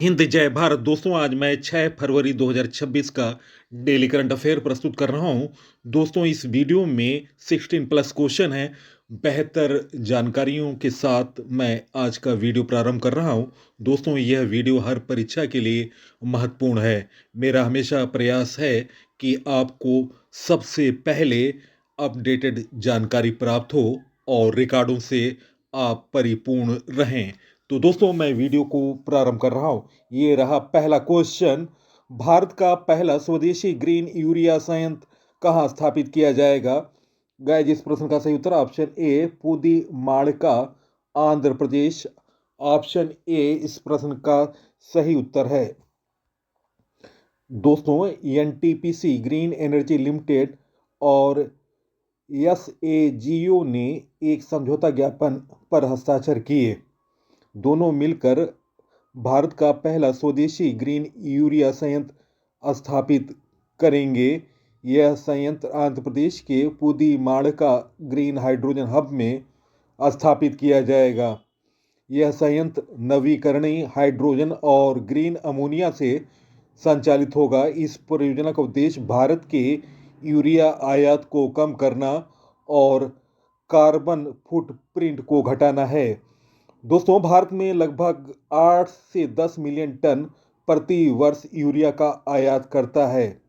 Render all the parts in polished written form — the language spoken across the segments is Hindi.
हिंद जय भारत दोस्तों। आज मैं 6 फरवरी 2026 का डेली करंट अफेयर प्रस्तुत कर रहा हूं। दोस्तों, इस वीडियो में 16 प्लस क्वेश्चन है। बेहतर जानकारियों के साथ मैं आज का वीडियो प्रारंभ कर रहा हूं। दोस्तों, यह वीडियो हर परीक्षा के लिए महत्वपूर्ण है। मेरा हमेशा प्रयास है कि आपको सबसे पहले अपडेटेड जानकारी प्राप्त हो और रिकॉर्डों से आप परिपूर्ण रहें। तो दोस्तों, मैं वीडियो को प्रारंभ कर रहा हूं। ये रहा पहला क्वेश्चन। भारत का पहला स्वदेशी ग्रीन यूरिया संयंत्र कहाँ स्थापित किया जाएगा? गाइस, इस प्रश्न का सही उत्तर option A Pudimadaka, Andhra Pradesh. Option A इस प्रश्न का सही उत्तर है। दोस्तों, एनटीपीसी ग्रीन एनर्जी लिमिटेड और एसएजीओ ने एक समझौता ज्ञापन पर हस्ताक्षर किए। दोनों मिलकर भारत का पहला स्वदेशी ग्रीन यूरिया संयंत्र स्थापित करेंगे। यह संयंत्र आंध्र प्रदेश के पुदीमाड़का ग्रीन हाइड्रोजन हब में स्थापित किया जाएगा। यह संयंत्र नवीकरणीय हाइड्रोजन और ग्रीन अमोनिया से संचालित होगा। इस परियोजना का उद्देश्य भारत के यूरिया आयात को कम करना और कार्बन फुटप्रिंट को घटाना है। दोस्तों, भारत में लगभग 8 से 10 मिलियन टन प्रति वर्ष यूरिया का आयात करता है।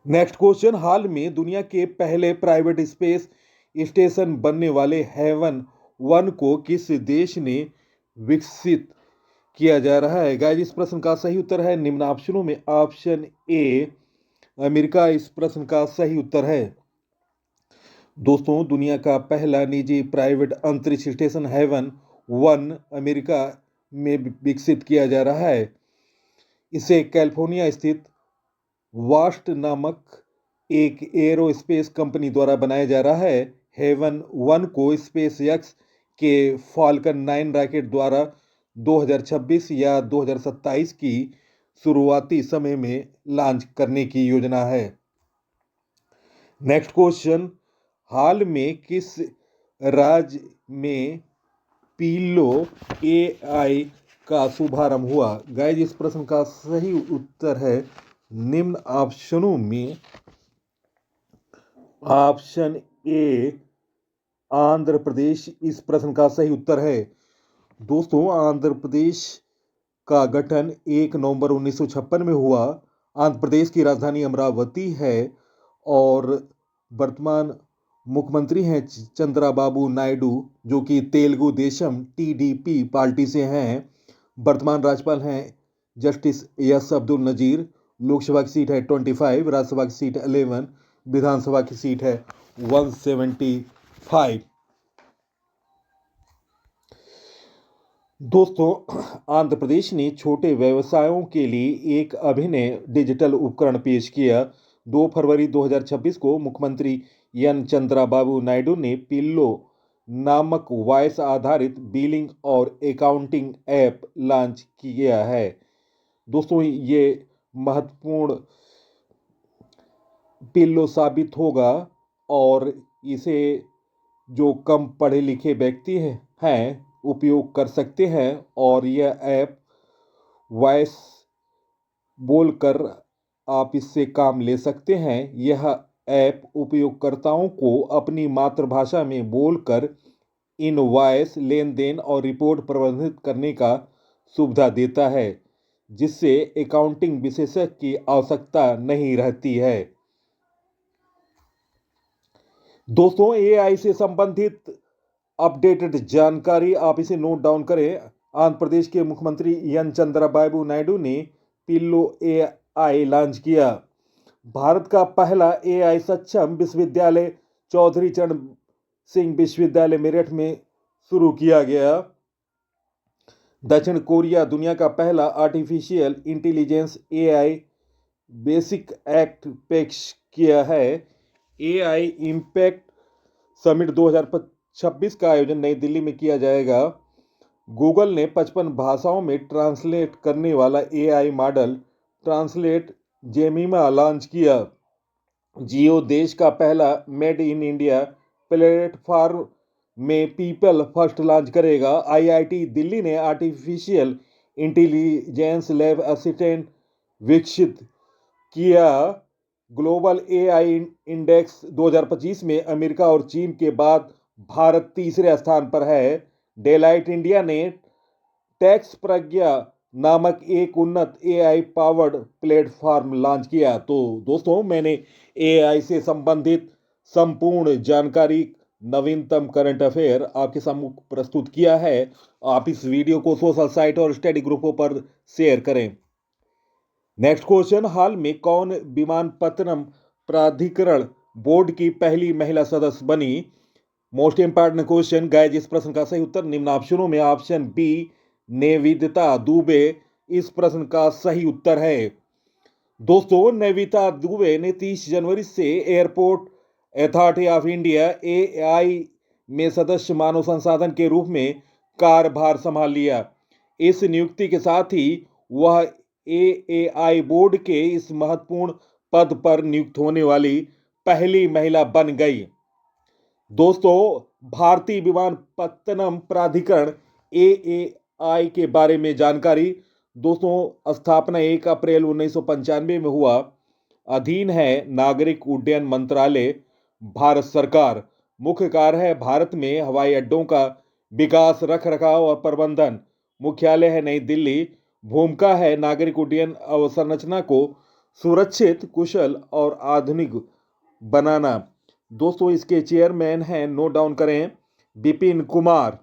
Next question. हाल में दुनिया के पहले प्राइवेट स्पेस स्टेशन बनने वाले हेवन 1 को किस देश ने विकसित किया जा रहा है? गाइस, इस प्रश्न का सही उत्तर है निम्न ऑप्शनों में ऑप्शन ए अमेरिका इस प्रश्न का सही उत्तर है। दोस्तों, दुनिया का पहला निजी प्राइवेट अंतरिक्ष स्टेशन हेवन 1 अमेरिका में विकसित किया जा रहा है। इसे कैलिफोर्निया स्थित वास्ट नामक एक एरोस्पेस कंपनी द्वारा बनाया जा रहा है। हेवन 1 को स्पेस एक्स के फाल्कन 9 रॉकेट द्वारा 2026 या 2027 की शुरुआती समय में लॉन्च करने की योजना है। Next question. हाल में किस राज्य में पीलो एआई का शुभारंभ हुआ? गाइस, इस प्रश्न का सही उत्तर है निम्न ऑप्शनों में ऑप्शन ए आंध्र प्रदेश इस प्रश्न का सही उत्तर है। दोस्तों, आंध्र प्रदेश का गठन 1 नवंबर 1956 में हुआ। आंध्र प्रदेश की राजधानी अमरावती है और वर्तमान मुख्यमंत्री हैं चंद्राबाबू नायडू, जो कि तेलुगु देशम टीडीपी पार्टी से हैं। वर्तमान राज्यपाल हैं जस्टिस एस अब्दुल नजीर। लोकसभा की सीट है 25, राज्यसभा की सीट 11, विधानसभा की सीट है 175। दोस्तों, आंध्र प्रदेश ने छोटे व्यवसायों के लिए एक अभिनव डिजिटल उपकरण पेश किया। 2 फरवरी 2026 को मुख्यमंत्री एन चंद्राबाबू नायडू ने पिल्लो नामक वॉइस आधारित बिलिंग और अकाउंटिंग ऐप लॉन्च किया है। दोस्तों, ये महत्वपूर्ण पिल्लो साबित होगा और इसे जो कम पढ़े लिखे व्यक्ति हैं उपयोग कर सकते हैं और यह ऐप वॉइस बोलकर आप इससे काम ले सकते हैं। यह ऐप उपयोगकर्ताओं को अपनी मातृभाषा में बोलकर इनवॉइस लेन देन और रिपोर्ट प्रबंधित करने का सुविधा देता है, जिससे अकाउंटिंग विशेषज्ञ की आवश्यकता नहीं रहती है। दोस्तों, एआई से संबंधित अपडेटेड जानकारी आप इसे नोट डाउन करें। आंध्र प्रदेश के मुख्यमंत्री एन चंद्राबाबू नायडू ने पिल्लो एआई लॉन्च किया। भारत का पहला एआई सक्षम विश्वविद्यालय चौधरी चरण सिंह विश्वविद्यालय मेरठ में शुरू किया गया। दक्षिण कोरिया दुनिया का पहला artificial intelligence AI basic act पेश किया है। एआई इम्पैक्ट समिट 2026 का आयोजन नई दिल्ली में किया जाएगा। गूगल ने 55 भाषाओं में ट्रांसलेट करने वाला AI model translate Gemma launch किया। जियो देश का पहला मेड इन इंडिया प्लेटफॉर्म में पीपल फर्स्ट लॉन्च करेगा। आईआईटी दिल्ली ने आर्टिफिशियल इंटेलिजेंस लैब असिस्टेंट विकसित किया। ग्लोबल एआई इंडेक्स 2025 में अमेरिका और चीन के बाद भारत तीसरे स्थान पर है। डेलाइट इंडिया ने टैक्स प्रज्ञा नामक एक उन्नत एआई पावर्ड प्लेटफॉर्म लॉन्च किया। तो दोस्तों, मैंने एआई से संबंधित संपूर्ण जानकारी, नवीनतम करंट अफेयर आपके सम्मुख प्रस्तुत किया है। आप इस वीडियो को सोशल साइट और स्टडी ग्रुपों पर शेयर करें। नेक्स्ट क्वेश्चन, हाल में कौन विमानपत्तनम प्राधिकरण बोर्ड की पहली महिला सदस्य बनी? मोस्ट इंपॉर्टेंट क्वेश्चन गाइस, इस प्रश्न का सही उत्तर निम्न ऑप्शनों में ऑप्शन बी निवेदिता दुबे इस प्रश्न का सही उत्तर है। दोस्तों, निवेदिता दुबे ने 30 जनवरी से airport authority of India AI में सदस्य मानव संसाधन के रूप में कार्यभार संभाल लिया। इस नियुक्ति के साथ ही वह एआई बोर्ड के इस महत्वपूर्ण पद पर नियुक्त होने वाली पहली महिला बन गई। दोस्तों, भारतीय विमानपत्तनम प्राधिकरण एएआई के बारे में जानकारी। दोस्तों, स्थापना 1 अप्रैल 1995 में हुआ। अधीन है नागरिक उड्डयन मंत्रालय, भारत सरकार। मुख्य कार्य है भारत में हवाई अड्डों का विकास, रख रखाव और प्रबंधन। मुख्यालय है नई दिल्ली। भूमिका है नागरिक उड्डयन अवसंरचना को सुरक्षित, कुशल और आधुनिक बनाना। दोस्तों, इसके चेयरमैन हैं, नोट डाउन करें, विपिन कुमार।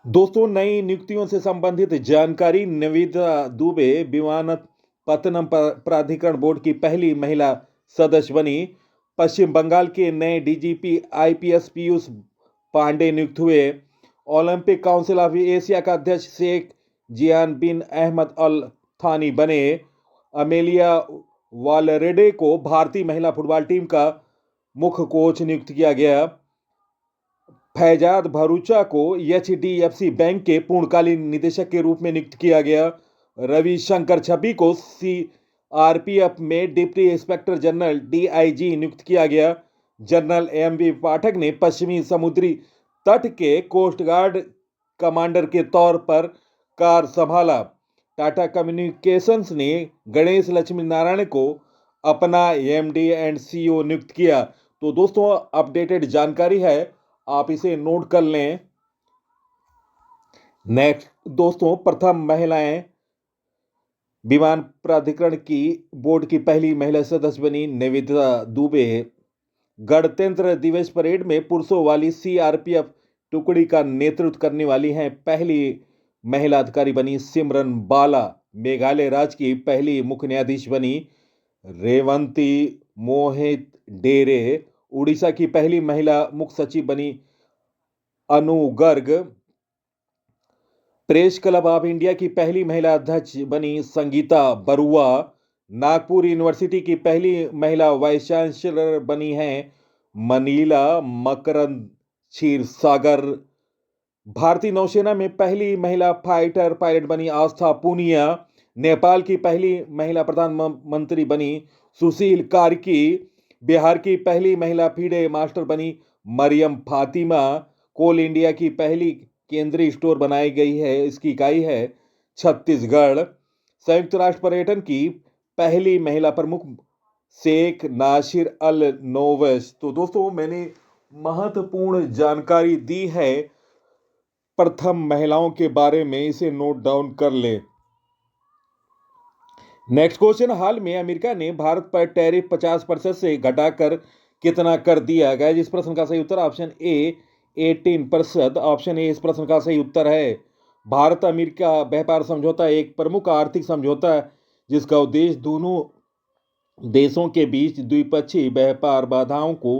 दोस्तों, नई नियुक्तियों से संबंधित जानकारी। निवेदिता दुबे विमानपत्तनम प्राधिकरण बोर्ड की पहली महिला सदस्य बनी। पश्चिम बंगाल के नए डीजीपी आईपीएस पीयूष पांडे नियुक्त हुए। ओलंपिक काउंसिल ऑफ एशिया का अध्यक्ष शेख जियान बिन अहमद अल थानी बने। अमेलिया वालरेडे को भारतीय महिला फुटबॉल टीम का मुख्य कोच नियुक्त किया गया। फैजाद भरूचा को एचडीएफसी बैंक के पूर्णकालीन निदेशक के रूप में नियुक्त किया गया। रविशंकर छब्बी को सीआरपीएफ में डिप्टी इंस्पेक्टर जनरल डीआईजी नियुक्त किया गया। जनरल एमवी पाठक ने पश्चिमी समुद्री तट के कोस्ट गार्ड कमांडर के तौर पर कार्य संभाला। टाटा कम्युनिकेशंस ने गणेश लक्ष्मी नारायण को अपना एमडी एंड सीईओ नियुक्त किया। तो दोस्तों, अपडेटेड जानकारी है, आप इसे नोट कर लें। नेक्स्ट दोस्तों, प्रथम महिलाएं विमान प्राधिकरण की बोर्ड की पहली महिला सदस्य बनी निवेदिता दुबे। गणतंत्र दिवस परेड में पुरुषों वाली सीआरपीएफ टुकड़ी का नेतृत्व करने वाली हैं पहली महिला अधिकारी बनी सिमरन बाला। मेघालय राज्य की पहली मुख्य न्यायाधीश बनी रेवंती मोहित डेरे। उड़ीसा की पहली महिला मुख्य सचिव बनी Anu Garg. Press club of India की पहली महिला अध्यक्ष बनी संगीता बरुआ। नागपुर यूनिवर्सिटी की पहली महिला वाइस चांसलर बनी हैं मनीला मकरंद क्षीरसागर। भारतीय नौसेना में पहली महिला फाइटर पायलट बनी आस्था पूनिया। नेपाल की पहली महिला प्रधानमंत्री बनी सुशील कार्की। बिहार की पहली महिला फीडे मास्टर बनी मरियम फातिमा। कोल इंडिया की पहली केंद्रीय स्टोर बनाई गई है, इसकी इकाई है छत्तीसगढ़। संयुक्त राष्ट्र पर्यटन की पहली महिला प्रमुख शेख नासिर अल नोवस। तो दोस्तों, मैंने महत्वपूर्ण जानकारी दी है प्रथम महिलाओं के बारे में, इसे नोट डाउन कर ले। नेक्स्ट क्वेश्चन, हाल में अमेरिका ने भारत पर टैरिफ 50% से घटाकर कितना कर दिया गया? इस प्रश्न का सही उत्तर ऑप्शन ए 18%। ऑप्शन ए इस प्रश्न का सही उत्तर है। भारत अमेरिका व्यापार समझौता एक प्रमुख आर्थिक समझौता है जिसका उद्देश्य दोनों देशों के बीच द्विपक्षीय व्यापार बाधाओं को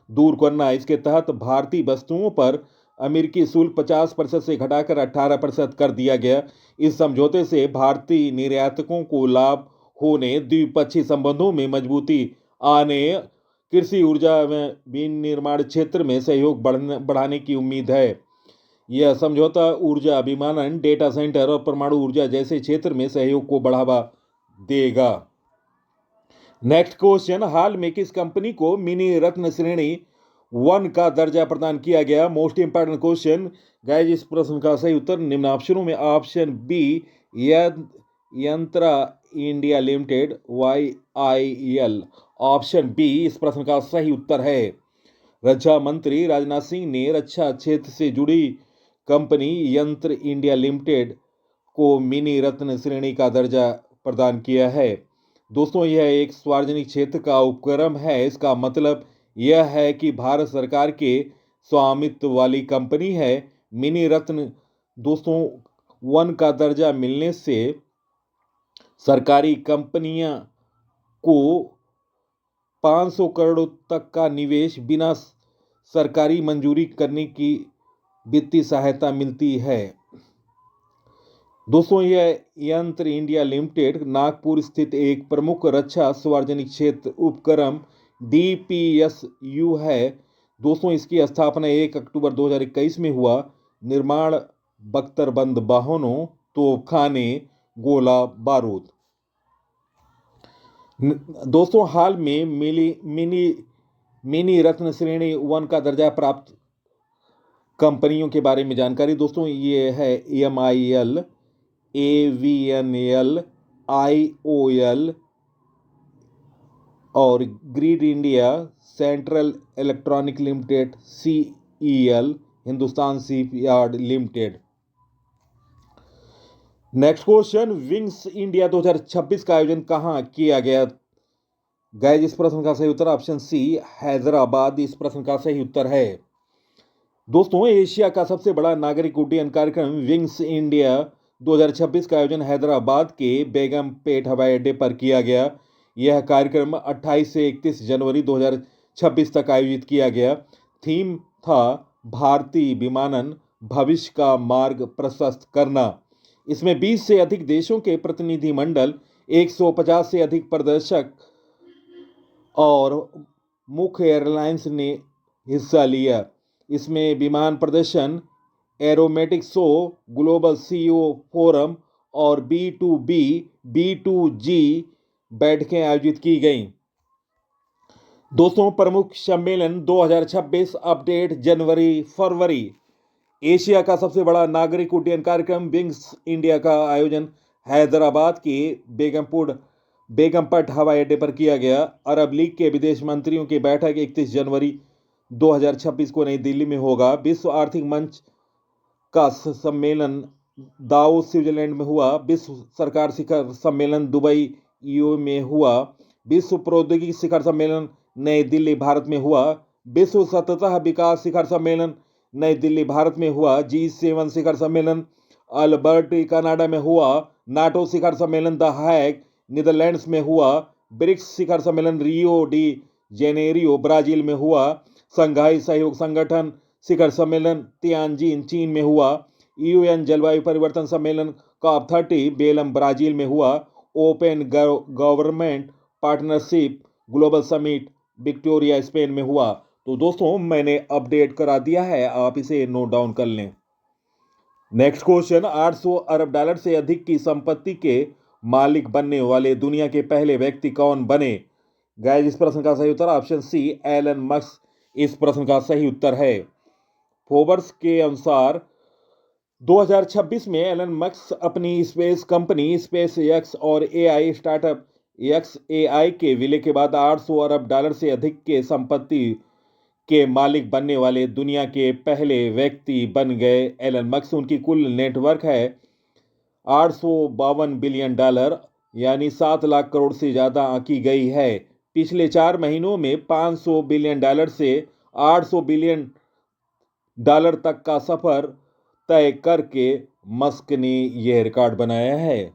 दूर करना है। इसके तहत भारतीय वस्तुओं पर अमेरिकी शुल्क 50% से घटाकर 18% कर दिया गया। इस समझौते से भारतीय निर्यातकों को लाभ होने, द्विपक्षीय संबंधों में मजबूती आने, कृषि, ऊर्जा एवं विनिर्माण क्षेत्र में सहयोग बढ़ाने की उम्मीद है। यह समझौता ऊर्जा, विमानन, डेटा सेंटर और परमाणु ऊर्जा जैसे क्षेत्र में सहयोग को बढ़ावा देगा। नेक्स्ट क्वेश्चन, हाल में किस कंपनी को मिनी रत्न श्रेणी वन का दर्जा प्रदान किया गया? मोस्ट इंपॉर्टेंट क्वेश्चन गाइस, इस प्रश्न का सही उत्तर निम्न ऑप्शनों में option B Yantra India Limited YIL। Option B इस प्रश्न का सही उत्तर है। रक्षा मंत्री राजनाथ सिंह ने रक्षा क्षेत्र से जुड़ी कंपनी यंत्र इंडिया लिमिटेड को मिनी रत्न श्रेणी का दर्जा प्रदान किया है। दोस्तों, यह एक सार्वजनिक क्षेत्र का उपक्रम है। इसका मतलब यह है कि भारत सरकार के स्वामित्व वाली कंपनी है। मिनी रत्न दोस्तों, वन का दर्जा मिलने से सरकारी कंपनियां को 500 करोड़ तक का निवेश बिना सरकारी मंजूरी करने की वित्तीय सहायता मिलती है। दोस्तों, यह यंत्र इंडिया लिमिटेड नागपुर स्थित एक प्रमुख रक्षा सार्वजनिक क्षेत्र उपक्रम DPSU है। दोस्तों, इसकी स्थापना 1 अक्टूबर 2021 में हुआ। निर्माण बख्तरबंद वाहनों, तोपखाने, गोला बारूद। दोस्तों, हाल में मिनी रत्न श्रेणी वन का दर्जा प्राप्त कंपनियों के बारे में जानकारी। दोस्तों, ये है MIL, AVNL, IOL और grid India, central electronic limited, CEL, Hindustan shipyard limited. Next question, wings India 2026 का आयोजन कहां किया गया? गाइस, इस प्रश्न का सही उत्तर ऑप्शन सी हैदराबाद इस प्रश्न का सही उत्तर है। दोस्तों, एशिया का सबसे बड़ा नागरिक उड्डयन कार्यक्रम विंग्स इंडिया 2026 का आयोजन हैदराबाद के बेगमपेट हवाई अड्डे पर किया गया। यह कार्यक्रम 28 से 31 जनवरी 2026 तक आयोजित किया गया। थीम था भारतीय विमानन भविष्य का मार्ग प्रशस्त करना। इसमें 20 से अधिक देशों के प्रतिनिधिमंडल, 150 से अधिक प्रदर्शक और मुख्य एयरलाइंस ने हिस्सा लिया। इसमें विमान प्रदर्शन, aromatic show, global CEO forum और B2B B2G बैठकें आयोजित की गईं। दोस्तों, प्रमुख सम्मेलन 2026 अपडेट जनवरी फरवरी। एशिया का सबसे बड़ा नागरिक उड्डयन कार्यक्रम विंग्स इंडिया का आयोजन हैदराबाद के बेगमपट हवाई अड्डे पर किया गया। अरब लीग के विदेश मंत्रियों की बैठक 31 जनवरी 2026 को नई दिल्ली में होगा। विश्व आर्थिक मंच का सम्मेलन दावोस स्विट्जरलैंड में हुआ। विश्व सरकार शिखर सम्मेलन दुबई EU में हुआ। विश्व प्रौद्योगिकी शिखर सम्मेलन नई दिल्ली भारत में हुआ। विश्व सतत विकास शिखर सम्मेलन नई दिल्ली भारत में हुआ। G7 शिखर सम्मेलन अल्बर्ट कनाडा में हुआ। नाटो शिखर सम्मेलन द हैग नीदरलैंड्स में हुआ। ब्रिक्स शिखर सम्मेलन रियो डी जेनेरियो ब्राजील में हुआ। संघाई सहयोग संगठन शिखर सम्मेलन तियानजिन चीन में हुआ। UN जलवायु परिवर्तन सम्मेलन COP30 बेलम ब्राजील में हुआ। Open government partnership global summit Victoria Spain में हुआ। तो दोस्तों, मैंने अपडेट करा दिया है, आप इसे नोट डाउन कर लें। नेक्स्ट क्वेश्चन, 800 अरब डॉलर से अधिक की संपत्ति के मालिक बनने वाले दुनिया के पहले व्यक्ति कौन बने? गाइस, इस प्रश्न का सही उत्तर ऑप्शन सी एलन मस्क इस प्रश्न का सही उत्तर है। फोर्ब्स के अनुसार 2026 में एलन मस्क अपनी स्पेस कंपनी SpaceX और AI स्टार्टअप XAI के विलय के बाद 800 अरब डॉलर से अधिक के संपत्ति के मालिक बनने वाले दुनिया के पहले व्यक्ति बन गए। एलन मस्क, उनकी कुल नेटवर्क है 852 बिलियन डॉलर यानी 7 लाख करोड़ से ज़्यादा आंकी गई है। पिछले 4 महीनों में 500 बिलियन डॉलर से 800 बिलियन डॉलर तक का सफर तय करके मस्क ने यह रिकॉर्ड बनाया है।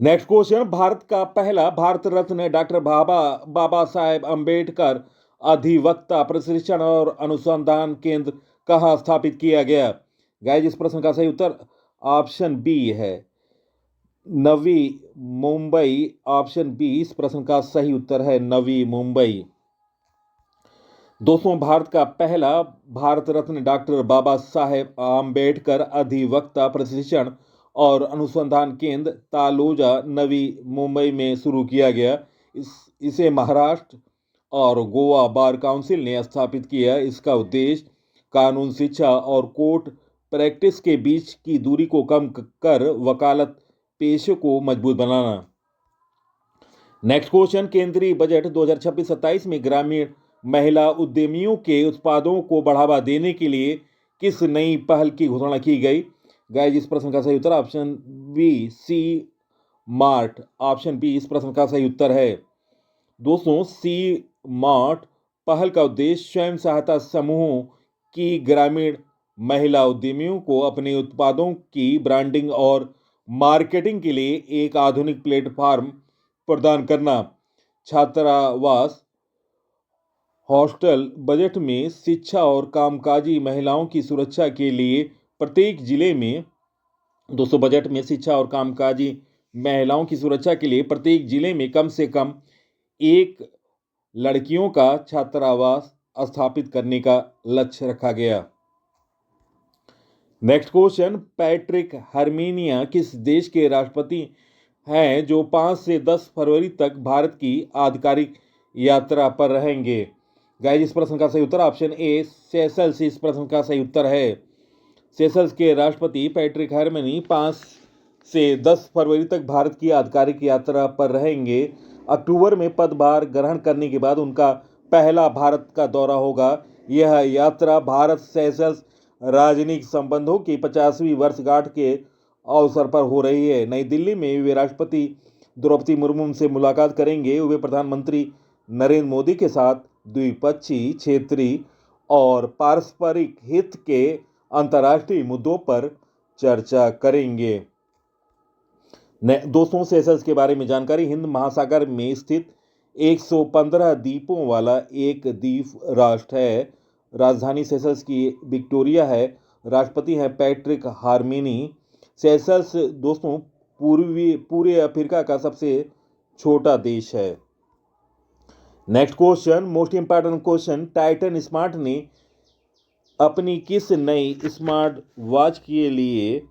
नेक्स्ट क्वेश्चन, भारत का पहला भारत रत्न डॉक्टर बाबा साहेब अंबेडकर अधिवक्ता प्रशिक्षण और अनुसंधान केंद्र कहाँ स्थापित किया गया? गाइस, इस प्रश्न का सही उत्तर ऑप्शन बी है नवी मुंबई। ऑप्शन बी इस प्रश्न का सही उत्तर है नवी मुंबई। दोस्तों, भारत का पहला भारत रत्न डॉक्टर बाबा साहेब आम्बेडकर अधिवक्ता प्रशिक्षण और अनुसंधान केंद्र तालोजा नवी मुंबई में शुरू किया गया। इसे महाराष्ट्र और गोवा बार काउंसिल ने स्थापित किया। इसका उद्देश्य कानून, शिक्षा और कोर्ट प्रैक्टिस के बीच की दूरी को कम कर वकालत पेशे को मजबूत बनाना। नेक्स्ट क्वेश्चन, केंद्रीय बजट 2026-27 में ग्रामीण महिला उद्यमियों के उत्पादों को बढ़ावा देने के लिए किस नई पहल की घोषणा की गई? गाइस, इस प्रश्न का सही उत्तर ऑप्शन बी, सी मार्ट। ऑप्शन बी इस प्रश्न का सही उत्तर है। दोस्तों, सी मार्ट पहल का उद्देश्य स्वयं सहायता समूहों की ग्रामीण महिला उद्यमियों को अपने उत्पादों की ब्रांडिंग और मार्केटिंग के लिए एक आधुनिक प्लेटफॉर्म प्रदान करना। छात्रावास, हॉस्टल, बजट में शिक्षा और कामकाजी महिलाओं की सुरक्षा के लिए प्रत्येक जिले में दोस्तों बजट में शिक्षा और कामकाजी महिलाओं की सुरक्षा के लिए प्रत्येक जिले में कम से कम एक लड़कियों का छात्रावास स्थापित करने का लक्ष्य रखा गया। नेक्स्ट क्वेश्चन, पैट्रिक हर्मिनिया किस देश के राष्ट्रपति हैं जो 5 से 10 फरवरी तक भारत की आधिकारिक यात्रा पर रहेंगे? गाइस, इस प्रश्न का सही उत्तर ऑप्शन ए, सेशल्स। इस प्रश्न का सही उत्तर है। सेशल्स के राष्ट्रपति पैट्रिक हर्मिनी 5 से 10 फरवरी तक भारत की आधिकारिक यात्रा पर रहेंगे। अक्टूबर में पदभार ग्रहण करने के बाद उनका पहला भारत का दौरा होगा। यह यात्रा भारत सेशल्स राजनीतिक संबंधों की 50वीं वर्षगांठ के अवसर पर हो रही है। नई दिल्ली में वे राष्ट्रपति द्रौपदी मुर्मू से मुलाकात करेंगे। वे प्रधानमंत्री नरेंद्र मोदी के साथ द्विपक्षीय, क्षेत्रीय और पारस्परिक हित के अंतर्राष्ट्रीय मुद्दों पर चर्चा करेंगे। दोस्तों, सेशल्स के बारे में जानकारी, हिंद महासागर में स्थित 115 द्वीपों वाला एक द्वीप राष्ट्र है। राजधानी सेशल्स की विक्टोरिया है। राष्ट्रपति हैं पैट्रिक हार्मिनी। सेशल्स दोस्तों पूरे अफ्रीका का सबसे छोटा देश है। Next question, most important question, Titan smart ने अपनी किस नई स्मार्ट वॉच के लिए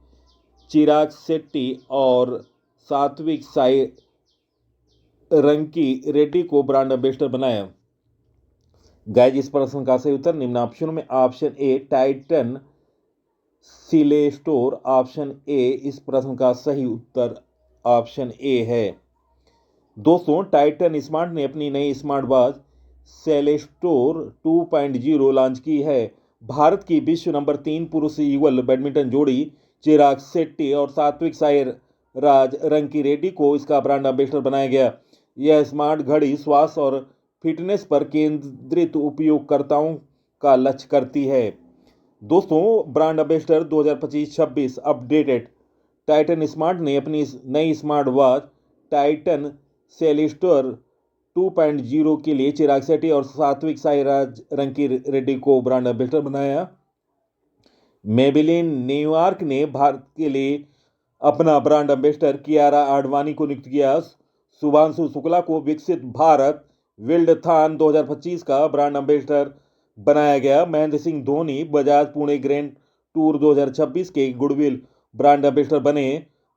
चिराग शेट्टी और सात्विक साईरंकी रेड्डी को ब्रांड एम्बेसडर बनाया? गाइस, इस प्रश्न का सही उत्तर निम्न ऑप्शनों में option A, Titan Celestor. Option A इस प्रश्न का सही उत्तर ऑप्शन ए है। दोस्तों, टाइटन स्मार्ट ने अपनी नई स्मार्ट वॉच सेलेस्टोर 2.0 लॉन्च की है। भारत की विश्व नंबर 3 पुरुष युगल बैडमिंटन जोड़ी चिराग शेट्टी और सात्विक साईराज रंकी रेड्डी को इसका ब्रांड एम्बेसडर बनाया गया। यह स्मार्ट घड़ी स्वास्थ्य और फिटनेस पर केंद्रित उपयोगकर्ताओं का लक्ष्य करती है। दोस्तों, brand ambassador 2025-26 updated. Titan smart ने अपनी नई स्मार्ट वॉच टाइटन सेलेस्टर 2.0 के लिए चिराग शेट्टी और सात्विक साईराज रंकी रेड्डी को ब्रांड एम्बेसडर बनाया। मेबेलिन न्यूयॉर्क ने भारत के लिए अपना ब्रांड एम्बेसडर कियारा आडवाणी को नियुक्त किया। शुभांशु शुक्ला को विकसित भारत विल्डथॉन 2025 का ब्रांड एम्बेसडर बनाया गया। महेंद्र सिंह धोनी बजाज पुणे ग्रैंड टूर 2026 के गुडविल ब्रांड एम्बेसडर बने।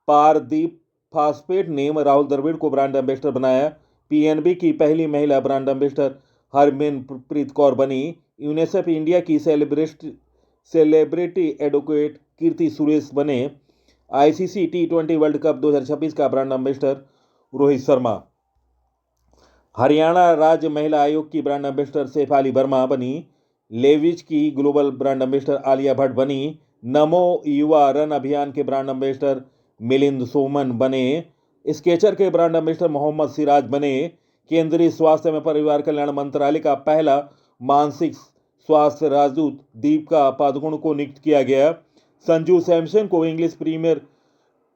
पारदीप फास्फेट ने राहुल द्रविड़ को ब्रांड एम्बेसडर बनाया। पीएनबी की पहली महिला ब्रांड एम्बेसडर हरमनप्रीत कौर बनी। यूनिसेफ इंडिया की सेलिब्रिटी एडवोकेट कीर्ति सुरेश बने। आईसीसी T20 वर्ल्ड कप 2026 का ब्रांड एम्बेसडर रोहित शर्मा। हरियाणा राज्य महिला आयोग की ब्रांड एम्बेसडर शेफाली वर्मा बनी। लेविज की global brand ambassador Alia Bhatt बनी। नमो युवा रन अभियान के ब्रांड एम्बेसडर मिलिंद सोमन बने। स्केचर के ब्रांड एम्बेसडर मोहम्मद सिराज बने। केंद्रीय स्वास्थ्य एवं परिवार कल्याण मंत्रालय का पहला मानसिक स्वास्थ्य राजदूत दीपिका पादुकोण को नियुक्त किया गया। संजू सैमसन को इंग्लिश प्रीमियर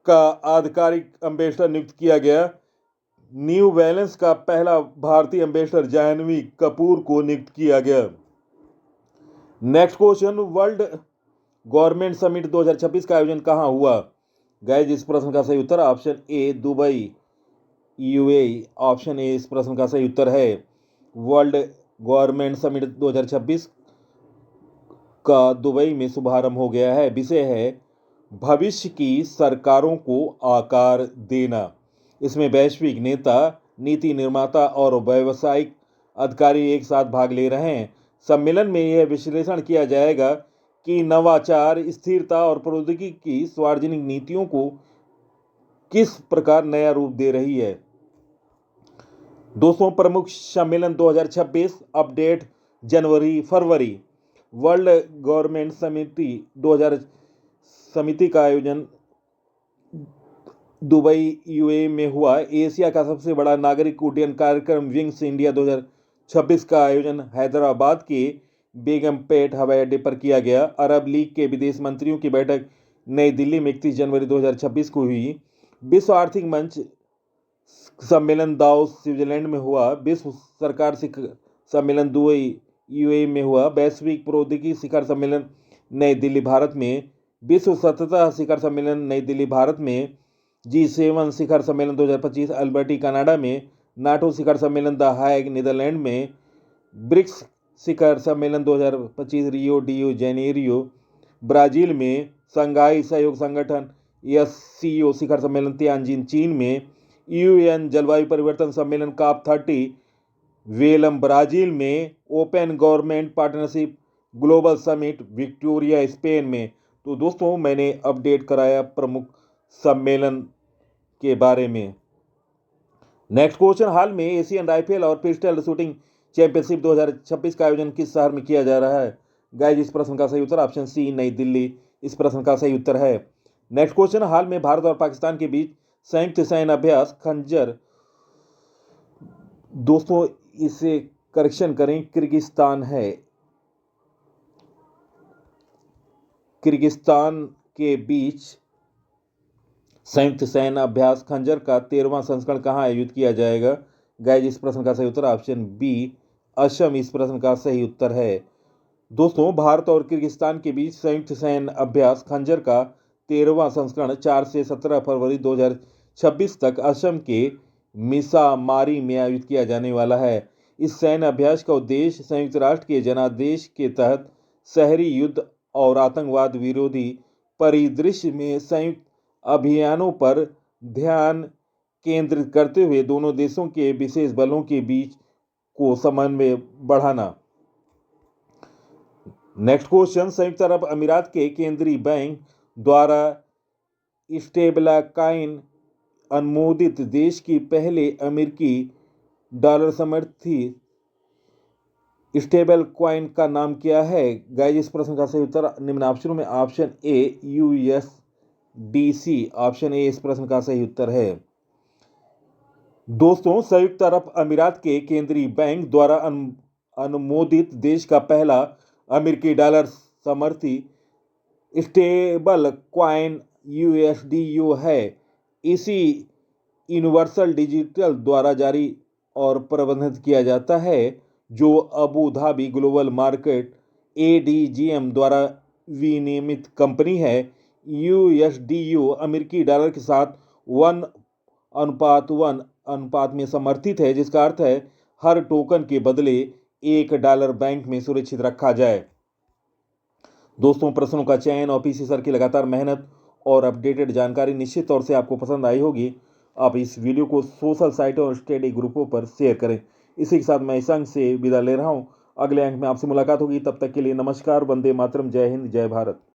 का आधिकारिक एम्बेसडर नियुक्त किया गया। न्यू बैलेंस का पहला भारतीय एम्बेसडर जाह्नवी कपूर को नियुक्त किया गया। Next question, world government summit 2026 का आयोजन कहाँ हुआ? गाइस, इस प्रश्न का सही उत्तर option A, Dubai, UAE. Option A इस प्रश्न का सही उत्तर है। वर्ल्ड गवर्नमेंट समिट 2026 का दुबई में शुभारंभ हो गया है। विषय है भविष्य की सरकारों को आकार देना। इसमें वैश्विक नेता, नीति निर्माता और व्यावसायिक अधिकारी एक साथ भाग ले रहे हैं। सम्मेलन में यह विश्लेषण किया जाएगा कि नवाचार, स्थिरता और प्रौद्योगिकी की सार्वजनिक नीतियों को किस प्रकार नया रूप दे रही है। दोस्तों, प्रमुख सम्मेलन 2026 अपडेट जनवरी-फरवरी। वर्ल्ड गवर्नमेंट समिति 2000 समिति का आयोजन दुबई यूएई में हुआ। एशिया का सबसे बड़ा नागरिक उड्डयन कार्यक्रम विंग्स इंडिया 2026 का आयोजन हैदराबाद के बेगमपेट हवाई अड्डे पर किया गया। अरब लीग के विदेश मंत्रियों की बैठक नई दिल्ली में 31 जनवरी 2026 को हुई। विश्व आर्थिक मंच सम्मेलन दावोस स्विट्जरलैंड में हुआ। विश्व सरकार शिखर सम्मेलन दुबई यूएई में हुआ। वैश्विक प्रौद्योगिकी शिखर सम्मेलन नई दिल्ली भारत में। विश्व स्वच्छता शिखर सम्मेलन नई दिल्ली भारत में। G7 शिखर सम्मेलन 2025 अल्बर्टी कनाडा में। नाटो शिखर सम्मेलन द हाग नीदरलैंड में। ब्रिक्स शिखर सम्मेलन 2025 रियो डी जेनेरियो ब्राजील में। शंघाई सहयोग संगठन SCO शिखर सम्मेलन तियानजिन चीन में। UN जलवायु परिवर्तन सम्मेलन COP30 वेलम ब्राजील में। Open government partnership global summit Victoria Spain में। तो दोस्तों, मैंने अपडेट कराया प्रमुख सम्मेलन के बारे में। नेक्स्ट क्वेश्चन, हाल में एशियन राइफल और पिस्टल शूटिंग चैंपियनशिप 2026 का आयोजन किस शहर में किया जा रहा है? गाइस, इस प्रश्न का सही उत्तर ऑप्शन सी नई दिल्ली इस प्रश्न का सही उत्तर है। नेक्स्ट क्वेश्चन, हाल में भारत और पाकिस्तान के बीच संयुक्त सैन्य अभ्यास खंजर, दोस्तों इसे करेक्शन करें, किर्गिस्तान है। किर्गिस्तान के बीच संयुक्त सैन्य अभ्यास खंजर का 13वां संस्करण कहाँ आयोजित किया जाएगा? गाइस, इस प्रश्न का सही उत्तर ऑप्शन बी असम इस प्रश्न का सही उत्तर है। दोस्तों, भारत और किर्गिस्तान के बीच संयुक्त सैन्य अभ्यास खंजर का 13वां संस्करण 4 से 17 फरवरी 2026 तक असम के मिसामारी में आयोजित किया जाने वाला है। इस सैन्य अभ्यास का उद्देश्य संयुक्त राष्ट्र के जनादेश के तहत शहरी युद्ध और आतंकवाद विरोधी परिदृश्य में संयुक्त अभियानों पर ध्यान केंद्रित करते हुए दोनों देशों के विशेष बलों के बीच को समन्वय बढ़ाना। नेक्स्ट क्वेश्चन, संयुक्त अरब अमीरात के केंद्रीय बैंक द्वारा स्टेबलकॉइन अनुमोदित देश की पहले अमेरिकी डॉलर समर्थित स्टेबल कॉइन का नाम क्या है? गाइस, इस प्रश्न का सही उत्तर निम्न ऑप्शनों में option A USDC option A इस प्रश्न का सही उत्तर है। दोस्तों, संयुक्त अरब अमीरात के केंद्रीय बैंक द्वारा अनुमोदित देश का पहला अमेरिकी डॉलर समर्थित स्टेबल कॉइन USDU है। इसी यूनिवर्सल डिजिटल द्वारा जारी और प्रबंधित किया जाता है, जो Abu Dhabi global market ADGM द्वारा विनियमित कंपनी है। USDU अमेरिकी डॉलर के साथ 1:1 अनुपात में समर्थित है, जिसका अर्थ है हर टोकन के बदले $1 बैंक में सुरक्षित रखा जाए। दोस्तों, प्रश्नों का चयन और PC सर की लगातार मेहनत और अपडेटेड जानकारी निश्चित तौर से आपको पसंद आई होगी। आप इस वीडियो को सोशल साइटों और स्टडी ग्रुपों पर शेयर करें। इसी के साथ मैं इस अंक से विदा ले रहा हूं। अगले अंक में आपसे मुलाकात होगी। तब तक के लिए नमस्कार, वंदे मातरम, जय हिंद, जय भारत।